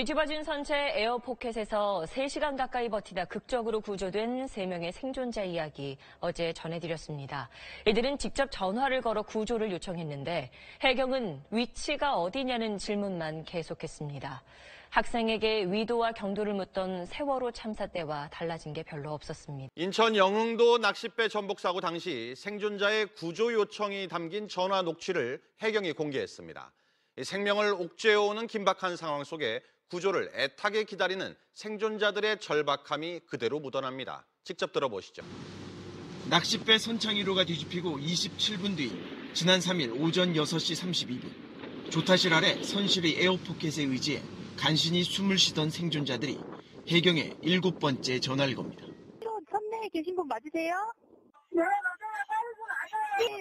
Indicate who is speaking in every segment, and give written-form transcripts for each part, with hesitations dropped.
Speaker 1: 뒤집어진 선체 에어포켓에서 3시간 가까이 버티다 극적으로 구조된 3명의 생존자 이야기 어제 전해드렸습니다. 이들은 직접 전화를 걸어 구조를 요청했는데 해경은 위치가 어디냐는 질문만 계속했습니다. 학생에게 위도와 경도를 묻던 세월호 참사 때와 달라진 게 별로 없었습니다.
Speaker 2: 인천 영흥도 낚싯배 전복 사고 당시 생존자의 구조 요청이 담긴 전화 녹취를 해경이 공개했습니다. 생명을 옥죄어오는 긴박한 상황 속에 구조를 애타게 기다리는 생존자들의 절박함이 그대로 묻어납니다. 직접 들어보시죠.
Speaker 3: 낚싯배 선창 1호가 뒤집히고 27분 뒤 지난 3일 오전 6시 32분 조타실 아래 선실의 에어포켓에 의지해 간신히 숨을 쉬던 생존자들이 해경에 7번째 전화를 겁니다.
Speaker 4: 선내에 계신 분 맞으세요? 네, 맞아요.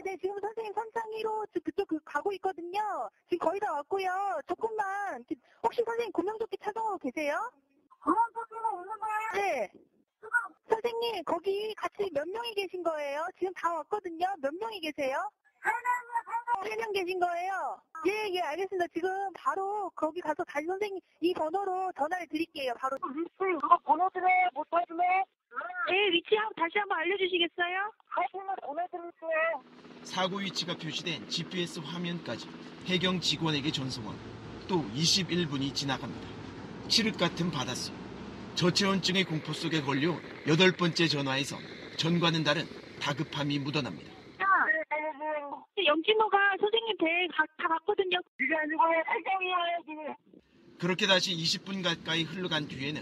Speaker 4: 네, 지금 선생님 선창 1호 그쪽 가고 있거든요. 지금 거의 다 왔고요. 조금만, 혹시 선생님 구명조끼 착용하고 계세요? 구명조끼는 있는데. 네. 선생님, 거기 같이 몇 명이 계신 거예요? 지금 다 왔거든요. 몇 명이 계세요? 3명 계신 거예요? 예, 알겠습니다. 지금 바로 거기 가서 다시 선생님 이 번호로 전화를 드릴게요. 바로. 위치, 이거 번호 좀 해, 못 해주네. 네, 위치 다시 한번 알려주시겠어요? 사진을 보내드릴게요.
Speaker 3: 사고 위치가 표시된 GPS 화면까지 해경 직원에게 전송한 또 21분이 지나갑니다. 칠흑 같은 바닷속, 저체온증의 공포 속에 걸려 8번째 전화에서 전과는 다른 다급함이 묻어납니다.
Speaker 4: 영진호가 선생님 배에 다 갔거든요. 그게 아니고 해경이어야지.
Speaker 3: 그렇게 다시 20분 가까이 흘러간 뒤에는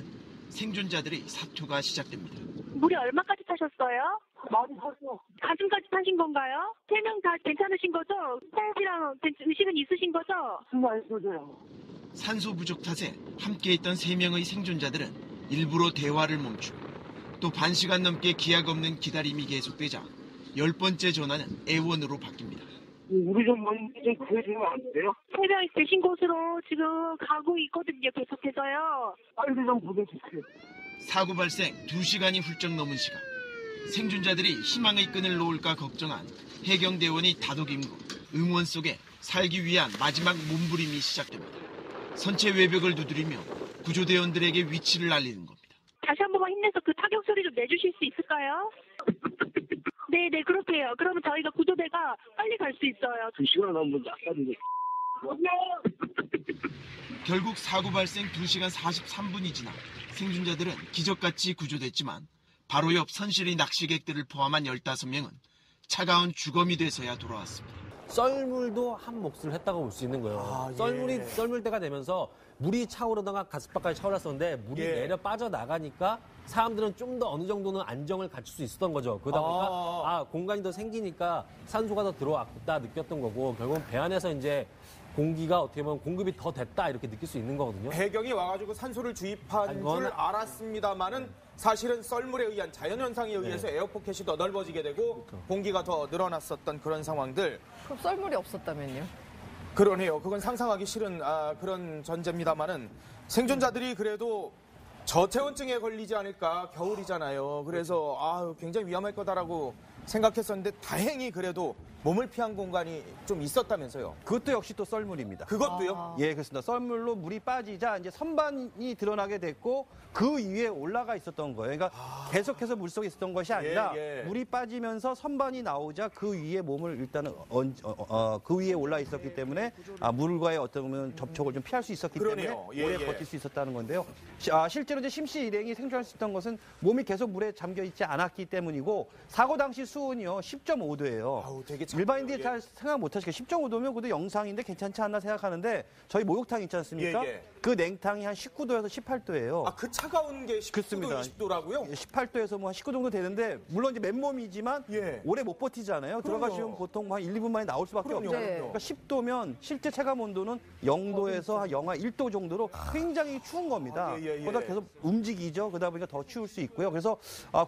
Speaker 3: 생존자들의 사투가 시작됩니다.
Speaker 4: 물이 얼마까지 타셨어요? 많이 탔어. 가슴까지 타신 건가요? 3명 다 괜찮으신 거죠? 호흡이랑 의식은 있으신 거죠? 숨만 있어줘요.
Speaker 3: 산소 부족 탓에 함께했던 3명의 생존자들은 일부러 대화를 멈추고 또 반시간 넘게 기약 없는 기다림이 계속되자 10번째 전화는 애원으로 바뀝니다.
Speaker 5: 우리 좀 구해주면 안 돼요?
Speaker 4: 3명이 계신 곳으로 지금 가고 있거든요. 계속해서요.
Speaker 5: 빨리 좀 보내주세요.
Speaker 3: 사고 발생 2시간이 훌쩍 넘은 시간. 생존자들이 희망의 끈을 놓을까 걱정한 해경대원이 다독임과 응원 속에 살기 위한 마지막 몸부림이 시작됩니다. 선체 외벽을 두드리며 구조대원들에게 위치를 알리는 겁니다.
Speaker 4: 다시 한 번만 힘내서 그 타격 소리 좀 내주실 수 있을까요? 네, 그렇게요. 그러면 저희가 구조대가 빨리 갈 수 있어요.
Speaker 5: 2시간 넘은 약간인데.
Speaker 3: 결국 사고 발생 2시간 43분이 지나 생존자들은 기적같이 구조됐지만 바로 옆 선실의 낚시객들을 포함한 15명은 차가운 주검이 돼서야 돌아왔습니다.
Speaker 6: 썰물도 한 몫을 했다고 볼 수 있는 거예요. 썰물 때가 되면서 물이 차오르다가 가슴팍까지 차올랐었는데 물이 내려 빠져나가니까 사람들은 좀 더 어느 정도는 안정을 갖출 수 있었던 거죠. 그러다 보니까 공간이 더 생기니까 산소가 더 들어왔다 느꼈던 거고 결국은 배 안에서 이제 공기가 어떻게 보면 공급이 더 됐다 이렇게 느낄 수 있는 거거든요.
Speaker 7: 해경이 와가지고 산소를 주입한 줄 알았습니다만은 사실은 썰물에 의한 자연현상에 의해서 에어포켓이 더 넓어지게 되고 공기가 더 늘어났었던 그런 상황들.
Speaker 8: 그럼 썰물이 없었다면요?
Speaker 7: 그러네요. 그건 상상하기 싫은 그런 전제입니다만은 생존자들이 그래도 저체온증에 걸리지 않을까, 겨울이잖아요. 그래서 굉장히 위험할 거다라고 생각했었는데 다행히 그래도 몸을 피한 공간이 좀 있었다면서요.
Speaker 9: 그것도 역시 또 썰물입니다.
Speaker 7: 그것도요?
Speaker 9: 예, 그렇습니다. 썰물로 물이 빠지자 이제 선반이 드러나게 됐고 그 위에 올라가 있었던 거예요. 그러니까 계속해서 물속에 있었던 것이 아니라 물이 빠지면서 선반이 나오자 그 위에 몸을 일단은 그 위에 올라 있었기 때문에 물과의 어떤 접촉을 좀 피할 수 있었기 때문에 오래 버틸 수 있었다는 건데요. 실제로 이제 심씨 일행이 생존할 수 있던 것은 몸이 계속 물에 잠겨 있지 않았기 때문이고 사고 당시 수온이요 10.5도예요.
Speaker 7: 되게
Speaker 9: 일반인들이 잘 생각 못 하시겠어요. 10.5도면 그래도 영상인데 괜찮지 않나 생각하는데 저희 목욕탕 있지 않습니까? 그 냉탕이 한 19도에서 18도예요.
Speaker 7: 그 차가운 게 19도, 20도라고요?
Speaker 9: 18도에서 뭐 한 19도 정도 되는데 물론 이제 맨몸이지만 오래 못 버티잖아요. 들어가시면 보통 한 1, 2분 만에 나올 수밖에 없잖아요. 그러니까 10도면 실제 체감 온도는 0도에서 한 영하 1도 정도로 굉장히 추운 겁니다. 그러다 계속 움직이죠. 그러다 보니까 더 추울 수 있고요. 그래서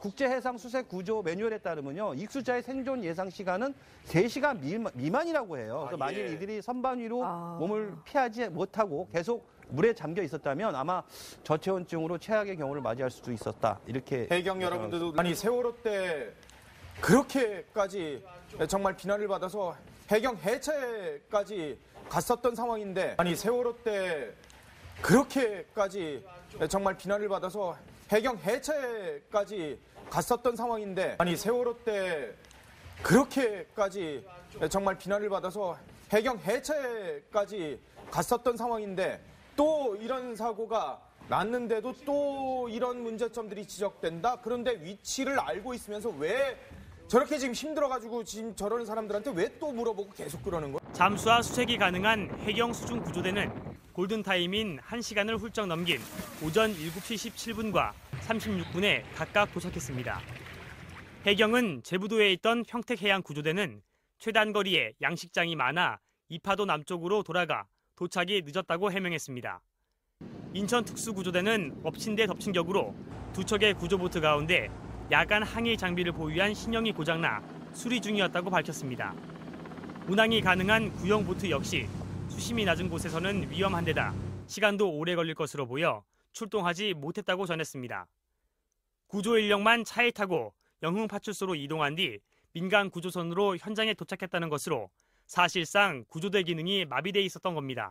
Speaker 9: 국제해상수색구조 매뉴얼에 따르면요. 익수자의 생존 예상 시간은 3시간 미만이라고 해요. 그래서 만일 이들이 선반 위로 몸을 피하지 못하고 계속 물에 잠겨 있었다면 아마 저체온증으로 최악의 경우를 맞이할 수도 있었다. 이렇게
Speaker 7: 해경 여러분들도 세월호 때 그렇게까지 정말 비난을 받아서 해경 해체까지 갔었던 상황인데 세월호 때 그렇게까지 정말 비난을 받아서 해경 해체까지 갔었던 상황인데, 아니 세월호 때 그렇게까지 정말 비난을 받아서 해경 해체까지 갔었던 상황인데 또 이런 사고가 났는데도 또 이런 문제점들이 지적된다. 그런데 위치를 알고 있으면서 왜 저렇게 지금 힘들어가지고 지금 저런 사람들한테 왜 또 물어보고 계속 그러는 거야?
Speaker 8: 잠수와 수색이 가능한 해경 수중 구조대는 골든타임인 1시간을 훌쩍 넘긴 오전 7시 17분과 36분에 각각 도착했습니다. 해경은 제부도에 있던 평택해양구조대는 최단거리에 양식장이 많아 이파도 남쪽으로 돌아가 도착이 늦었다고 해명했습니다. 인천특수구조대는 엎친 데 덮친 격으로 두 척의 구조보트 가운데 야간 항해 장비를 보유한 신형이 고장나 수리 중이었다고 밝혔습니다. 운항이 가능한 구형 보트 역시 수심이 낮은 곳에서는 위험한 데다 시간도 오래 걸릴 것으로 보여 출동하지 못했다고 전했습니다. 구조 인력만 차에 타고 영흥파출소로 이동한 뒤 민간 구조선으로 현장에 도착했다는 것으로 사실상 구조대 기능이 마비돼 있었던 겁니다.